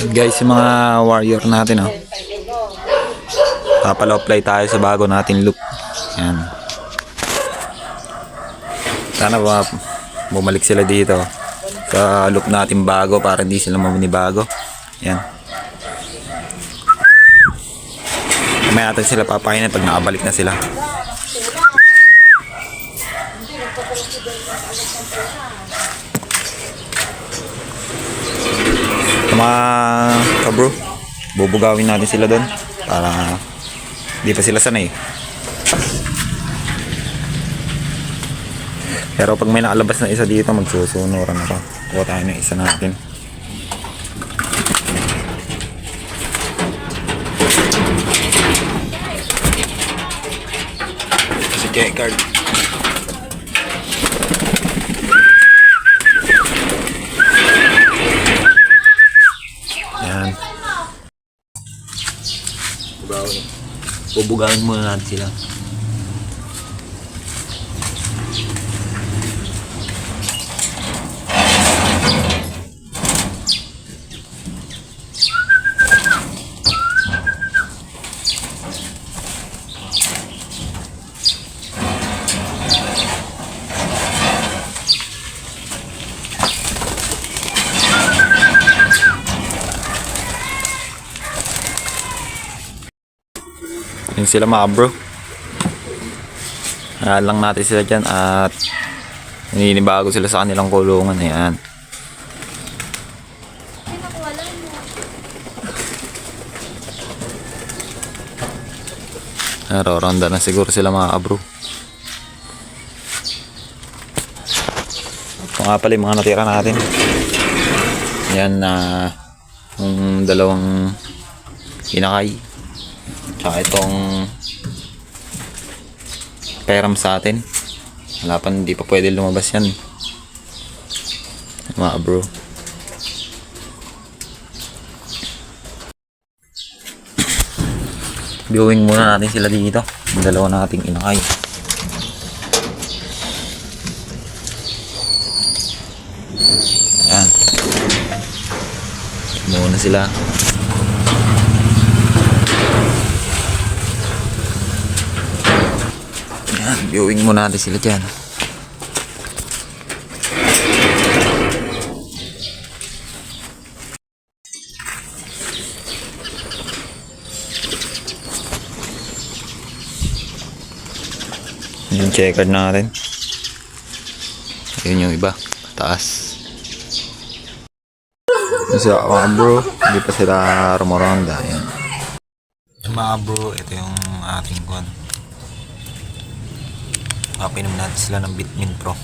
Guys, yung mga warrior natin, oh. Papalo-apply tayo sa bago natin loop. Yan. Sana ba bumalik sila dito sa loop natin bago para hindi sila mamanibago. Yan. May natin sila papakinan pag nakabalik na sila. Mga kabro, bubugawin natin sila doon para di pa sila sanay. Pero pag may nakalabas na isa dito, magsusunuran ako. Kuha tayo ng isa natin. Si Kekard. Yan. Bubugawin muna natin sila. Yun sila mga bro. Lang natin sila dyan at naninibago sila sa kanilang kulungan. Ayan. Naroronda na siguro sila mga bro. Ito nga pala yung mga natira natin. Yan na yung dalawang inakay. Tsaka itong peram sa atin. Wala pa, hindi pa pwede lumabas yan mga bro. Viewing muna natin sila dito, yung dalawa nating inakay. Ayan muna sila. Viewing muna natin sila dyan. Yung checkered natin. Yun yung iba. Taas. Yung sila mga bro. Hindi pa sila rumoronda. Yan. Yung mga bro. Ito yung ating kwan. Papinom natin sila ng Bitmin Pro.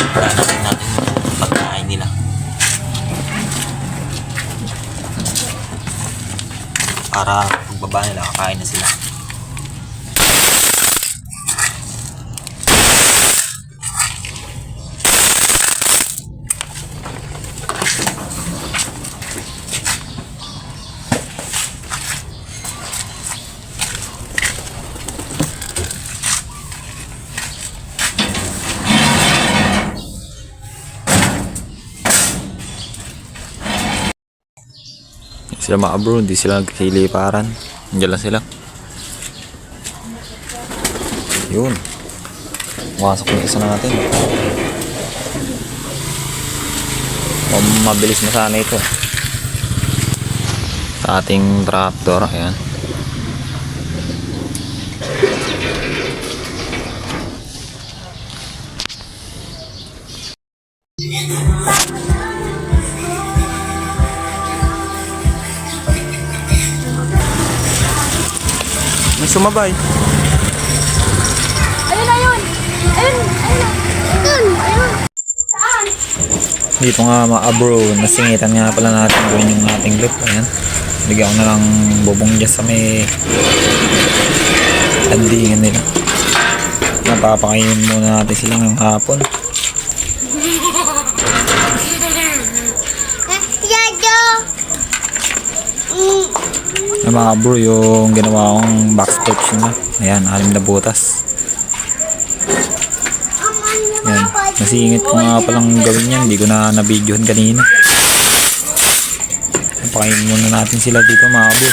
Pagkain natin yung pagkain nila para pagbaba nila kakain na sila. Sila mga bro, hindi sila nagkiliparan. Nandiyan lang sila. Yun. Masok yung isa natin. Mabilis na sana ito. Sa ating tractor. Ayan. May sumabay. Ayun, ayun. Ayun, ayun. Ayun. Saan? Dito nga mga bro, nasingitan nga pala natin gawin yung ating loop. Ayan. Bigyan ko na lang bubong dyan sa may landingan nila. Napapakainin muna natin sila ngayong hapon. Ay mga bro, yung ginawa kong backstretch na. Ayan, 6 na butas. Ayan, nasingit ko nga palang gawin yan. Hindi ko na na-videohan kanina. Pakainin muna natin sila dito mga bro.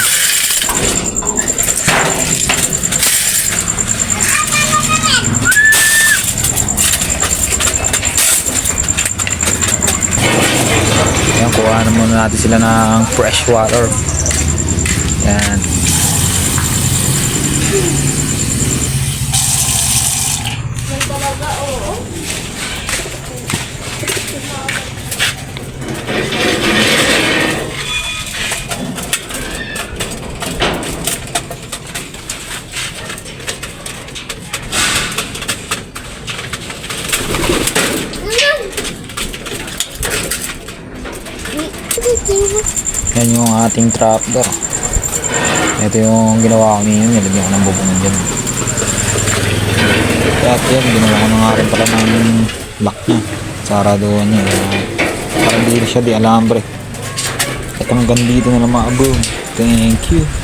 Ayan, kuha na muna natin sila ng fresh water. Ayan. Talaga, oo. Yan yung ating trapdoor. Ito yung ginawa ko ngayon. Nilagyan ko ng bubong dyan. Kaya yan, ginawa ko na nga rin pala ng lock niya. Saraduhan niya. Parang dito siya di alambre. At hanggang dito na lang mga bro. Thank you.